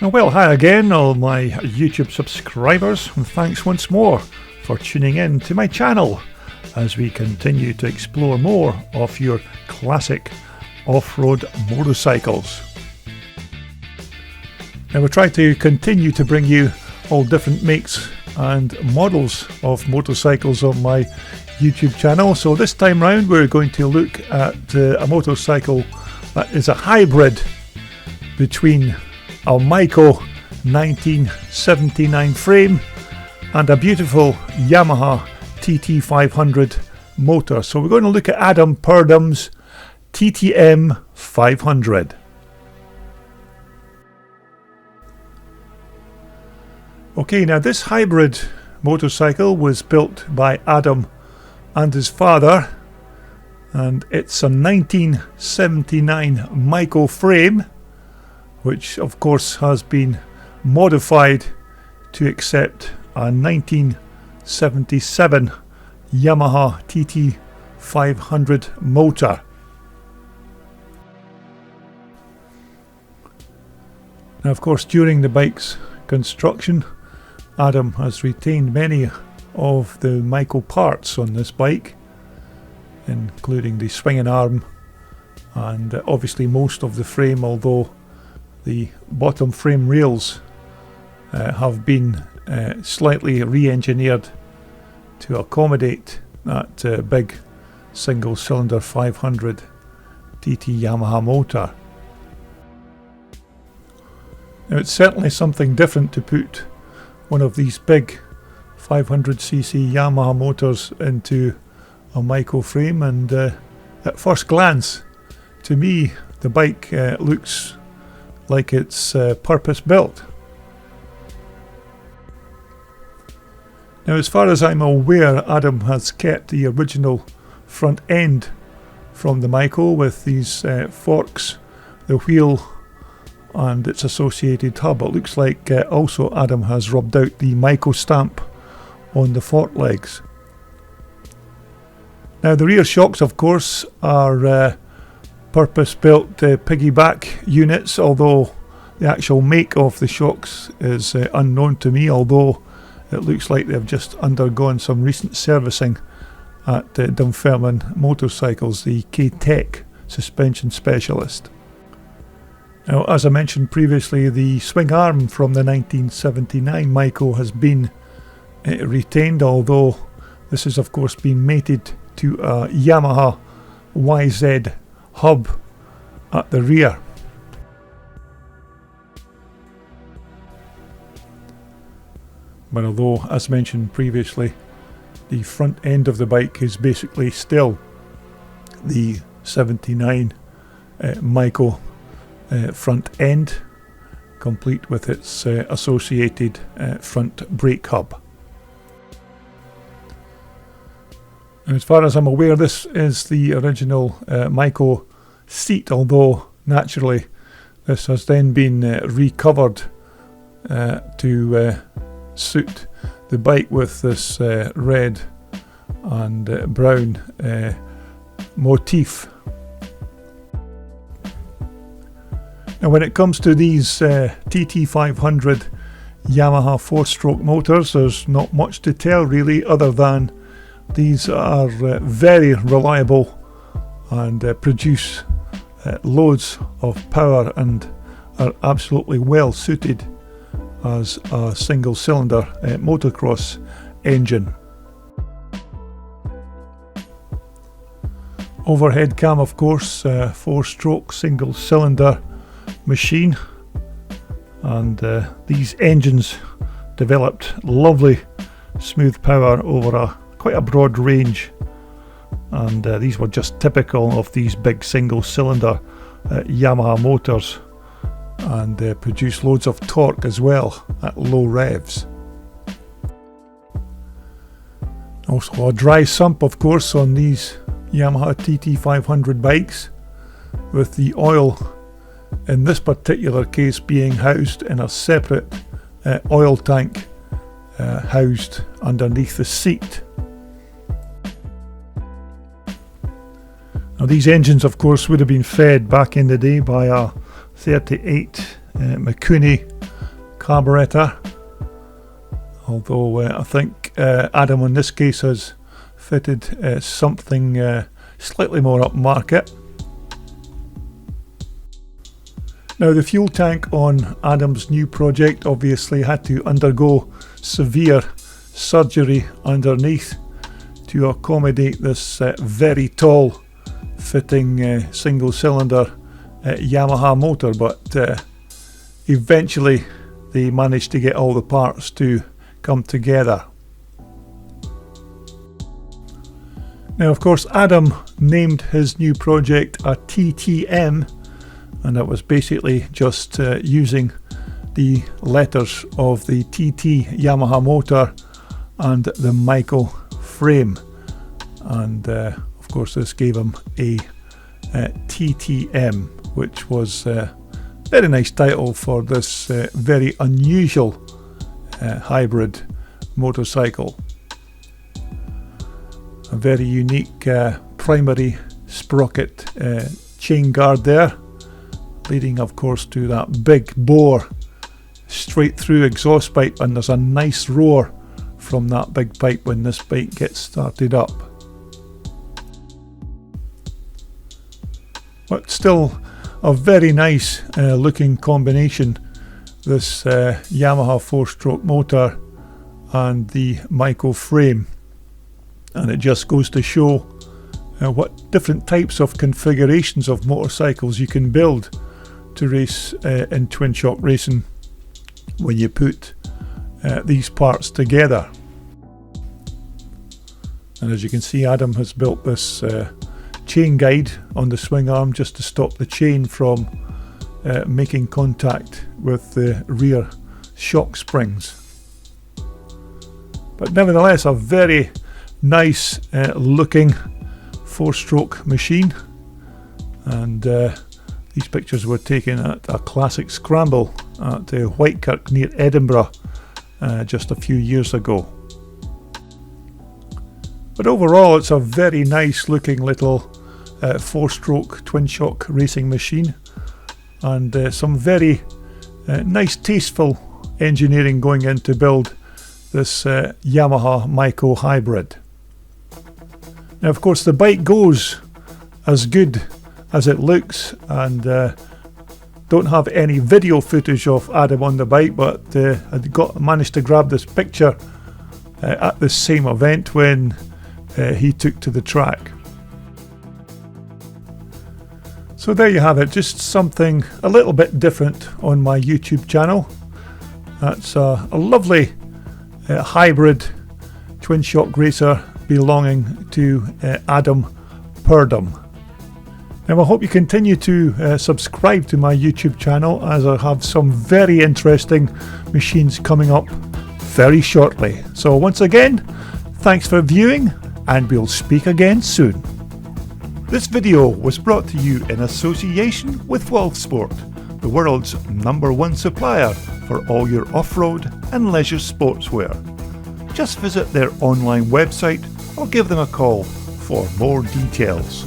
Well, hi again, all my YouTube subscribers, and thanks once more for tuning in to my channel as we continue to explore more of your classic off-road motorcycles. Now, we'll try to continue to bring you all different makes and models of motorcycles on my YouTube channel. So this time round we're going to look at a motorcycle that is a hybrid between a Maico 1979 frame and a beautiful Yamaha TT500 motor. So we're going to look at Adam Purdham's TTM 500. Okay, now this hybrid motorcycle was built by Adam and his father, and it's a 1979 Maico frame, which of course has been modified to accept a 1977 Yamaha TT500 motor. Now, of course, during the bike's construction, Adam has retained many of the Maico parts on this bike, including the swinging arm and obviously most of the frame, although the bottom frame rails have been slightly re-engineered to accommodate that big single cylinder 500 TT Yamaha motor. Now, it's certainly something different to put one of these big 500cc Yamaha motors into a Maico frame, and at first glance, to me, the bike looks like it's purpose built. Now, as far as I'm aware, Adam has kept the original front end from the Maico with these forks, the wheel and its associated hub. It looks like also Adam has rubbed out the Maico stamp on the fork legs. Now, the rear shocks, of course, are purpose-built piggyback units, although the actual make of the shocks is unknown to me, although it looks like they've just undergone some recent servicing at Dunfermline Motorcycles, the K-Tech suspension specialist. Now, as I mentioned previously, the swing arm from the 1979 Maico has been retained, although this has of course been mated to a Yamaha YZ hub at the rear. But although, as mentioned previously, the front end of the bike is basically still the 79 Maico front end, complete with its associated front brake hub. As far as I'm aware, this is the original Maico seat, although naturally this has then been recovered to suit the bike with this red and brown motif. Now, when it comes to these TT500 Yamaha 4-stroke motors, there's not much to tell really, other than these are very reliable and produce loads of power and are absolutely well suited as a single cylinder motocross engine. Overhead cam, of course, 4-stroke single cylinder machine, and these engines developed lovely smooth power over quite a broad range, and these were just typical of these big single cylinder Yamaha motors, and produce loads of torque as well at low revs. Also a dry sump, of course, on these Yamaha TT500 bikes, with the oil in this particular case being housed in a separate oil tank housed underneath the seat. Now, these engines, of course, would have been fed back in the day by a 38 Mikuni carburetor, although I think Adam in this case has fitted something slightly more upmarket. Now the fuel tank on Adam's new project obviously had to undergo severe surgery underneath to accommodate this very tall fitting single cylinder Yamaha motor, but eventually they managed to get all the parts to come together. Now of course Adam named his new project a TTM, and that was basically just using the letters of the TT Yamaha motor and the Maico frame, and of course this gave him a TTM, which was a very nice title for this very unusual hybrid motorcycle. A very unique primary sprocket chain guard there, leading of course to that big bore straight through exhaust pipe, and there's a nice roar from that big pipe when this bike gets started up. But still a very nice looking combination, this Yamaha 4-stroke motor and the Maico frame, and it just goes to show what different types of configurations of motorcycles you can build to race in Twinshock racing when you put these parts together. And as you can see, Adam has built this chain guide on the swing arm just to stop the chain from making contact with the rear shock springs. But nevertheless, a very nice looking 4-stroke machine, and these pictures were taken at a classic scramble at Whitekirk near Edinburgh just a few years ago. But overall it's a very nice looking little 4-stroke Twinshock racing machine, and some very nice tasteful engineering going in to build this Yamaha Maico hybrid. Now of course the bike goes as good as it looks, and don't have any video footage of Adam on the bike, but I managed to grab this picture at the same event when he took to the track. So there you have it, just something a little bit different on my YouTube channel. That's a lovely hybrid Twinshock racer belonging to Adam Purdham. Now I hope you continue to subscribe to my YouTube channel, as I have some very interesting machines coming up very shortly. So once again, thanks for viewing, and we'll speak again soon. This video was brought to you in association with Wolfsport, the world's #1 supplier for all your off-road and leisure sportswear. Just visit their online website or give them a call for more details.